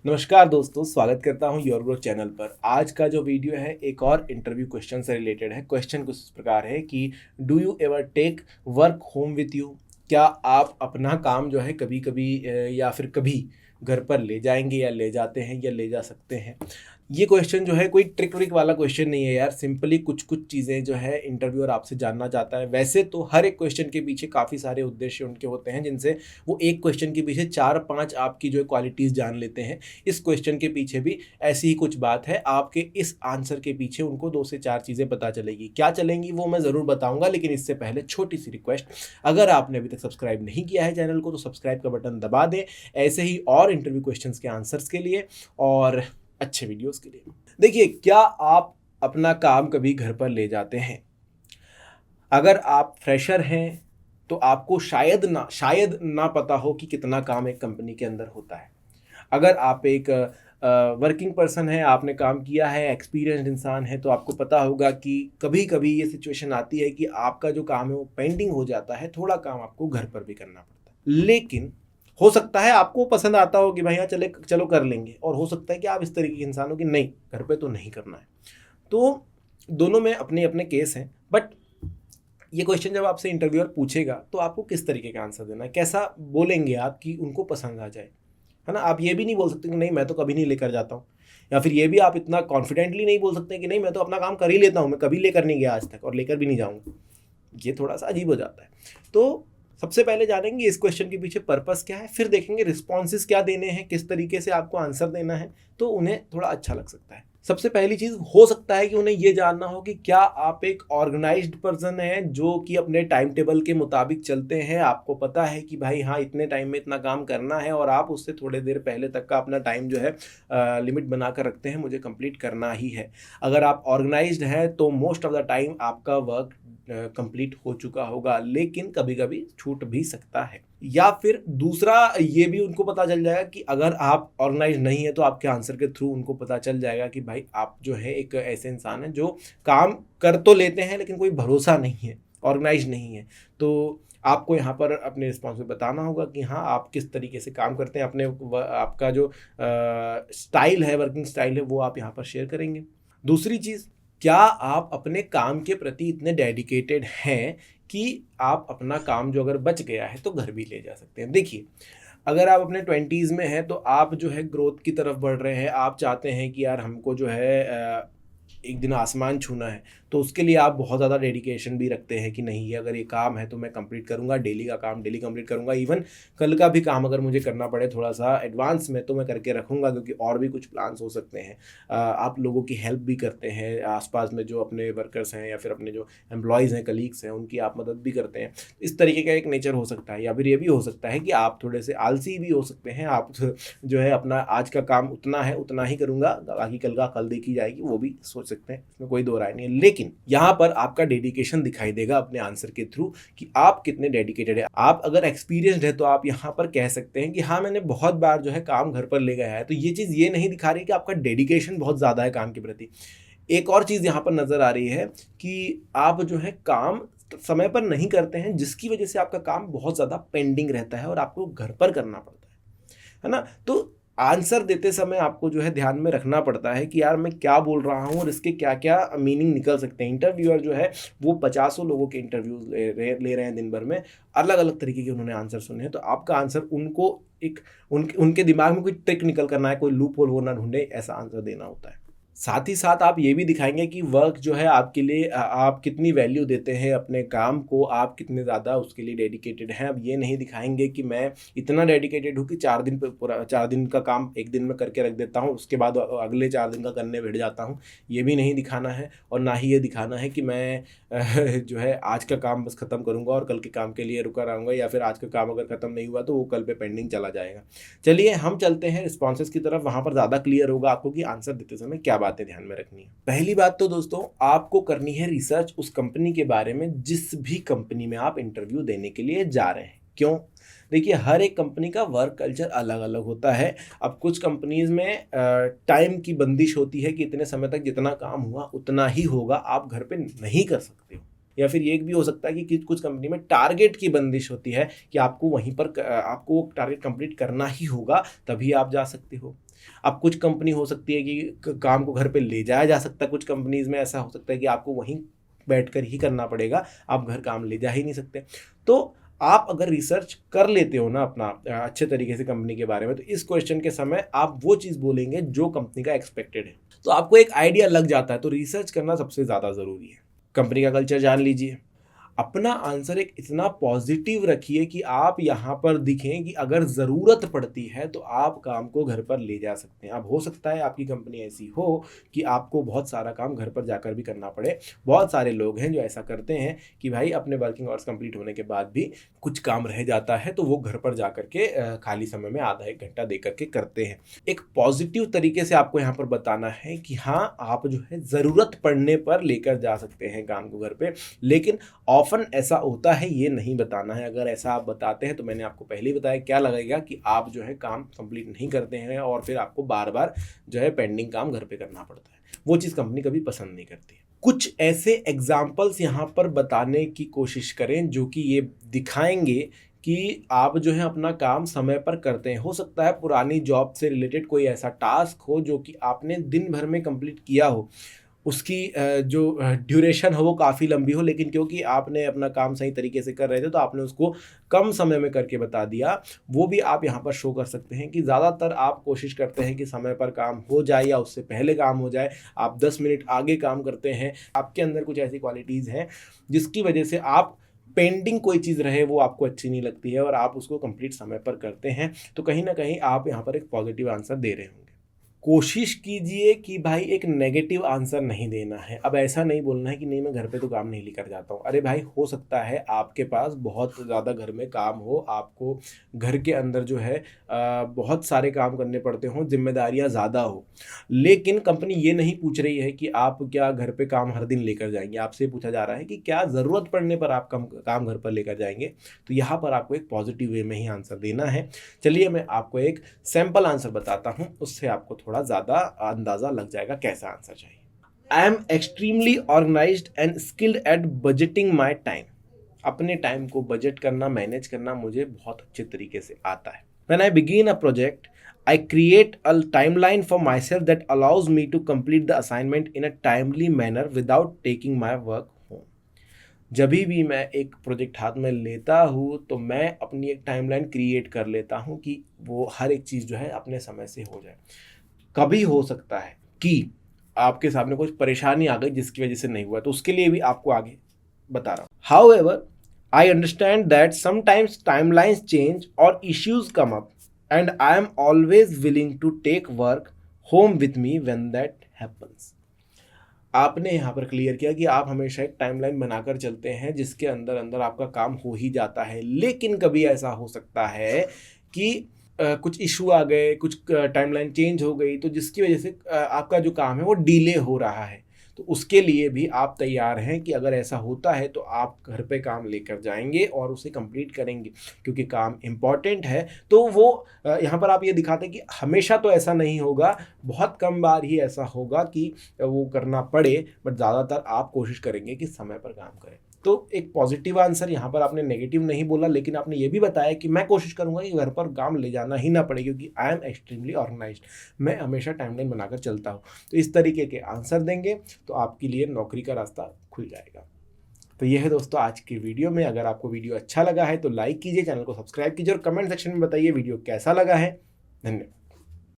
नमस्कार दोस्तों, स्वागत करता हूं योर ग्रोथ चैनल पर। आज का जो वीडियो है एक और इंटरव्यू क्वेश्चन से रिलेटेड है। क्वेश्चन कुछ इस प्रकार है कि do you ever take work home with you. क्या आप अपना काम जो है कभी कभी या फिर कभी घर पर ले जाएंगे या ले जाते हैं या ले जा सकते हैं। ये क्वेश्चन जो है कोई ट्रिक व्रिक वाला क्वेश्चन नहीं है यार। सिंपली कुछ कुछ चीज़ें जो है इंटरव्यूअर आपसे जानना चाहता है। वैसे तो हर एक क्वेश्चन के पीछे काफ़ी सारे उद्देश्य उनके होते हैं, जिनसे वो एक क्वेश्चन के पीछे 4-5 आपकी जो है क्वालिटीज़ जान लेते हैं। इस क्वेश्चन के पीछे भी ऐसी ही कुछ बात है। आपके इस आंसर के पीछे उनको 2 से 4 चीज़ें पता चलेगी। क्या चलेंगी वो मैं ज़रूर बताऊंगा, लेकिन इससे पहले छोटी सी रिक्वेस्ट, अगर आपने अभी तक सब्सक्राइब नहीं किया है चैनल को तो सब्सक्राइब का बटन दबा दें, ऐसे ही और इंटरव्यू क्वेश्चंस के आंसर्स के लिए और अच्छे वीडियोस के लिए। देखिए, क्या आप अपना काम कभी घर पर ले जाते हैं? अगर आप फ्रेशर हैं तो आपको शायद ना पता हो कि कितना काम एक कंपनी के अंदर होता है। अगर आप एक वर्किंग पर्सन है, आपने काम किया है, एक्सपीरियंस्ड इंसान है, तो आपको पता होगा कि कभी कभी ये सिचुएशन आती है कि आपका जो काम है वो पेंडिंग हो जाता है। थोड़ा काम आपको घर पर भी करना पड़ता है, लेकिन हो सकता है आपको पसंद आता हो कि भाई हाँ चलो कर लेंगे, और हो सकता है कि आप इस तरीके के इंसान हो कि नहीं, घर पे तो नहीं करना है। तो दोनों में अपने अपने केस हैं। बट ये क्वेश्चन जब आपसे इंटरव्यूअर पूछेगा तो आपको किस तरीके का आंसर देना है, कैसा बोलेंगे आप कि उनको पसंद आ जाए, है ना। आप ये भी नहीं बोल सकते कि नहीं मैं तो कभी नहीं लेकर जाता हूँ, या फिर ये भी आप इतना कॉन्फिडेंटली नहीं बोल सकते कि नहीं मैं तो अपना काम कर ही लेता हूँ, मैं कभी लेकर नहीं गया आज तक और लेकर भी नहीं जाऊँगा। ये थोड़ा सा अजीब हो जाता है। तो सबसे पहले जानेंगे इस क्वेश्चन के पीछे पर्पस क्या है, फिर देखेंगे रिस्पॉन्सेज क्या देने हैं, किस तरीके से आपको आंसर देना है, तो उन्हें थोड़ा अच्छा लग सकता है। सबसे पहली चीज़ हो सकता है कि उन्हें ये जानना हो कि क्या आप एक ऑर्गेनाइज्ड पर्सन हैं जो कि अपने टाइम टेबल के मुताबिक चलते हैं। आपको पता है कि भाई हाँ इतने टाइम में इतना काम करना है और आप उससे थोड़े देर पहले तक का अपना टाइम जो है लिमिट बना कर रखते हैं, मुझे कंप्लीट करना ही है। अगर आप ऑर्गेनाइज्ड हैं तो मोस्ट ऑफ द टाइम आपका वर्क कंप्लीट हो चुका होगा, लेकिन कभी कभी छूट भी सकता है। या फिर दूसरा ये भी उनको पता चल जाएगा कि अगर आप ऑर्गेनाइज नहीं है तो आपके आंसर के थ्रू उनको पता चल जाएगा कि भाई आप जो है एक ऐसे इंसान हैं जो काम कर तो लेते हैं लेकिन कोई भरोसा नहीं है, ऑर्गेनाइज नहीं है। तो आपको यहाँ पर अपने रिस्पॉन्स में बताना होगा कि हाँ आप किस तरीके से काम करते हैं, अपने आपका जो स्टाइल है, वर्किंग स्टाइल है, वो आप यहाँ पर शेयर करेंगे। दूसरी चीज़, क्या आप अपने काम के प्रति इतने डेडिकेटेड हैं कि आप अपना काम जो अगर बच गया है तो घर भी ले जा सकते हैं। देखिए, अगर आप अपने 20s में हैं तो आप जो है ग्रोथ की तरफ बढ़ रहे हैं, आप चाहते हैं कि यार हमको जो है एक दिन आसमान छूना है, तो उसके लिए आप बहुत ज़्यादा डेडिकेशन भी रखते हैं कि नहीं ये अगर ये काम है तो मैं कंप्लीट करूँगा, डेली का काम डेली कंप्लीट करूँगा। इवन कल का भी काम अगर मुझे करना पड़े थोड़ा सा एडवांस में तो मैं करके रखूँगा, क्योंकि और भी कुछ प्लान्स हो सकते हैं। आप लोगों की हेल्प भी करते हैं, आसपास में जो अपने वर्कर्स हैं या फिर अपने जो एम्प्लॉयज़ हैं, कलीग्स हैं, उनकी आप मदद भी करते हैं। इस तरीके का एक नेचर हो सकता है। या फिर ये भी हो सकता है कि आप थोड़े से आलसी भी हो सकते हैं। आप जो है अपना आज का काम उतना है उतना ही करूँगा, बाकी कल का कल देखी जाएगी, वो भी सोच सकते हैं, इसमें कोई दो राय नहीं है। लेकिन यहाँ पर आपका डेडिकेशन दिखाई देगा अपने आंसर के थ्रू कि आप कितने डेडिकेटेड है। आप अगर एक्सपीरियंस्ड है तो आप यहाँ पर कह सकते हैं कि हाँ मैंने बहुत बार जो है काम घर पर ले गया है। तो ये चीज़ ये नहीं दिखा रही कि आपका डेडिकेशन बहुत ज़्यादा है काम के प्रति। एक और चीज़ यहाँ पर नज़र आ रही है कि आप जो है काम समय पर नहीं करते हैं, जिसकी वजह से आपका काम बहुत ज़्यादा पेंडिंग रहता है और आपको घर पर करना पड़ता है ना। तो आंसर देते समय आपको जो है ध्यान में रखना पड़ता है कि यार मैं क्या बोल रहा हूँ और इसके क्या क्या मीनिंग निकल सकते हैं। इंटरव्यूअर जो है वो 50 लोगों के इंटरव्यूज ले रहे हैं दिन भर में, अलग अलग तरीके के उन्होंने आंसर सुने हैं। तो आपका आंसर उनको एक उनके दिमाग में कोई ट्रिक निकल करना है, कोई लूप होल वो ना ढूंढे, ऐसा आंसर देना होता है। साथ ही साथ आप ये भी दिखाएंगे कि वर्क जो है आपके लिए आप कितनी वैल्यू देते हैं अपने काम को, आप कितने ज़्यादा उसके लिए डेडिकेटेड हैं। अब ये नहीं दिखाएंगे कि मैं इतना डेडिकेटेड हूँ कि 4 दिन पे पूरा 4 दिन का काम एक दिन में करके रख देता हूँ, उसके बाद अगले 4 दिन का करने बैठ जाता हूँ। ये भी नहीं दिखाना है। और ना ही ये दिखाना है कि मैं जो है आज का काम बस ख़त्म करूँगा और कल के काम के लिए रुका रहूँगा, या फिर आज का काम अगर ख़त्म नहीं हुआ तो वो कल पे पेंडिंग चला जाएगा। चलिए हम चलते हैं रिस्पॉन्सेज की तरफ, वहाँ पर ज़्यादा क्लियर होगा आपको कि आंसर देते समय क्या बातें ध्यान में रखनी है। पहली बात तो दोस्तों, आपको करनी है रिसर्च उस कंपनी के बारे में जिस भी कंपनी में आप इंटरव्यू देने के लिए जा रहे हैं। क्यों? देखिए, हर एक कंपनी का वर्क कल्चर अलग अलग होता है। अब कुछ कंपनीज में टाइम की बंदिश होती है कि इतने समय तक जितना काम हुआ उतना ही होगा, आप घर पे नहीं कर सकते हो। या फिर ये भी हो सकता है कि कुछ कंपनी में टारगेट की बंदिश होती है कि आपको वहीं पर आपको टारगेट कंप्लीट करना ही होगा, तभी आप जा सकते हो। अब कुछ कंपनी हो सकती है कि काम को घर पे ले जाया जा सकता है, कुछ कंपनीज में ऐसा हो सकता है कि आपको वहीं बैठकर ही करना पड़ेगा, आप घर काम ले जा ही नहीं सकते। तो आप अगर रिसर्च कर लेते हो ना अपना अच्छे तरीके से कंपनी के बारे में, तो इस क्वेश्चन के समय आप वो चीज़ बोलेंगे जो कंपनी का एक्सपेक्टेड है, तो आपको एक आइडिया लग जाता है। तो रिसर्च करना सबसे ज़्यादा ज़रूरी है। कंपनी का कल्चर जान लीजिए, अपना आंसर एक इतना पॉजिटिव रखिए कि आप यहाँ पर दिखें कि अगर ज़रूरत पड़ती है तो आप काम को घर पर ले जा सकते हैं। अब हो सकता है आपकी कंपनी ऐसी हो कि आपको बहुत सारा काम घर पर जाकर भी करना पड़े। बहुत सारे लोग हैं जो ऐसा करते हैं कि भाई अपने वर्किंग आवर्स कंप्लीट होने के बाद भी कुछ काम रह जाता है तो वो घर पर जा करके खाली समय में आधा एक घंटा दे करके करते हैं। एक पॉजिटिव तरीके से आपको यहाँ पर बताना है कि हाँ, आप जो है ज़रूरत पड़ने पर लेकर जा सकते हैं काम को घर पर, लेकिन ऑफन ऐसा होता है ये नहीं बताना है। अगर ऐसा आप बताते हैं तो मैंने आपको पहले ही बताया क्या लगेगा कि आप जो है काम कंप्लीट नहीं करते हैं और फिर आपको बार बार जो है पेंडिंग काम घर पे करना पड़ता है। वो चीज़ कंपनी कभी पसंद नहीं करती है। कुछ ऐसे एग्जाम्पल्स यहाँ पर बताने की कोशिश करें जो कि ये दिखाएंगे कि आप जो है अपना काम समय पर करते हैं। हो सकता है पुरानी जॉब से रिलेटेड कोई ऐसा टास्क हो जो कि आपने दिन भर में कंप्लीट किया हो, उसकी जो ड्यूरेशन हो वो काफ़ी लंबी हो, लेकिन क्योंकि आपने अपना काम सही तरीके से कर रहे थे तो आपने उसको कम समय में करके बता दिया। वो भी आप यहाँ पर शो कर सकते हैं कि ज़्यादातर आप कोशिश करते हैं कि समय पर काम हो जाए या उससे पहले काम हो जाए। आप 10 मिनट आगे काम करते हैं। आपके अंदर कुछ ऐसी क्वालिटीज़ हैं जिसकी वजह से आप पेंडिंग कोई चीज़ रहे वो आपको अच्छी नहीं लगती है और आप उसको कंप्लीट समय पर करते हैं। तो कहीं ना कहीं आप यहाँ पर एक पॉजिटिव आंसर दे रहे होंगे। कोशिश कीजिए कि भाई एक नेगेटिव आंसर नहीं देना है। अब ऐसा नहीं बोलना है कि नहीं मैं घर पे तो काम नहीं लेकर जाता हूँ। अरे भाई, हो सकता है आपके पास बहुत ज़्यादा घर में काम हो, आपको घर के अंदर जो है बहुत सारे काम करने पड़ते हों, जिम्मेदारियाँ ज़्यादा हो, लेकिन कंपनी ये नहीं पूछ रही है कि आप क्या घर पे काम हर दिन लेकर जाएंगे। आपसे पूछा जा रहा है कि क्या ज़रूरत पड़ने पर आप काम घर पर लेकर जाएंगे। तो यहाँ पर आपको एक पॉजिटिव वे में ही आंसर देना है। चलिए मैं आपको एक सैम्पल आंसर बताता हूँ, उससे आपको थोड़ा ज़्यादा अंदाज़ा लग जाएगा कैसा आंसर चाहिए। I am extremely organised and skilled at budgeting my time. अपने टाइम को बजट करना, मैनेज करना मुझे बहुत अच्छे तरीके से आता है। When I begin a project, I create a timeline for myself that allows me to complete the assignment in a timely manner without taking my work home. जब भी मैं एक प्रोजेक्ट हाथ में लेता हूँ तो मैं अपनी एक टाइमलाइन क्रिएट कर लेता हूँ कि वो हर एक चीज़ जो है अपने समय से हो जाए। कभी हो सकता है कि आपके सामने कुछ परेशानी आ गई जिसकी वजह से नहीं हुआ, तो उसके लिए भी आपको आगे बता रहा हूँ। However, I understand that sometimes timelines change or issues come up, and I am always willing to take work home with me when that happens. आपने यहाँ पर क्लियर किया कि आप हमेशा एक टाइमलाइन बनाकर चलते हैं जिसके अंदर अंदर आपका काम हो ही जाता है, लेकिन कभी ऐसा हो सकता है कि कुछ इशू आ गए, कुछ टाइमलाइन चेंज हो गई, तो जिसकी वजह से आपका जो काम है वो डिले हो रहा है। तो उसके लिए भी आप तैयार हैं कि अगर ऐसा होता है तो आप घर पे काम लेकर जाएंगे और उसे कंप्लीट करेंगे, क्योंकि काम इम्पॉर्टेंट है। तो वो यहाँ पर आप ये दिखाते हैं कि हमेशा तो ऐसा नहीं होगा, बहुत कम बार ही ऐसा होगा कि वो करना पड़े, बट ज़्यादातर आप कोशिश करेंगे कि समय पर काम करें। तो एक पॉजिटिव आंसर, यहाँ पर आपने नेगेटिव नहीं बोला, लेकिन आपने ये भी बताया कि मैं कोशिश करूँगा कि घर पर काम ले जाना ही ना पड़े, क्योंकि आई एम एक्सट्रीमली ऑर्गेनाइज्ड, मैं हमेशा टाइमलाइन बनाकर चलता हूँ। तो इस तरीके के आंसर देंगे तो आपके लिए नौकरी का रास्ता खुल जाएगा। तो ये है दोस्तों आज की वीडियो में। अगर आपको वीडियो अच्छा लगा है तो लाइक कीजिए, चैनल को सब्सक्राइब कीजिए और कमेंट सेक्शन में बताइए वीडियो कैसा लगा है। धन्यवाद।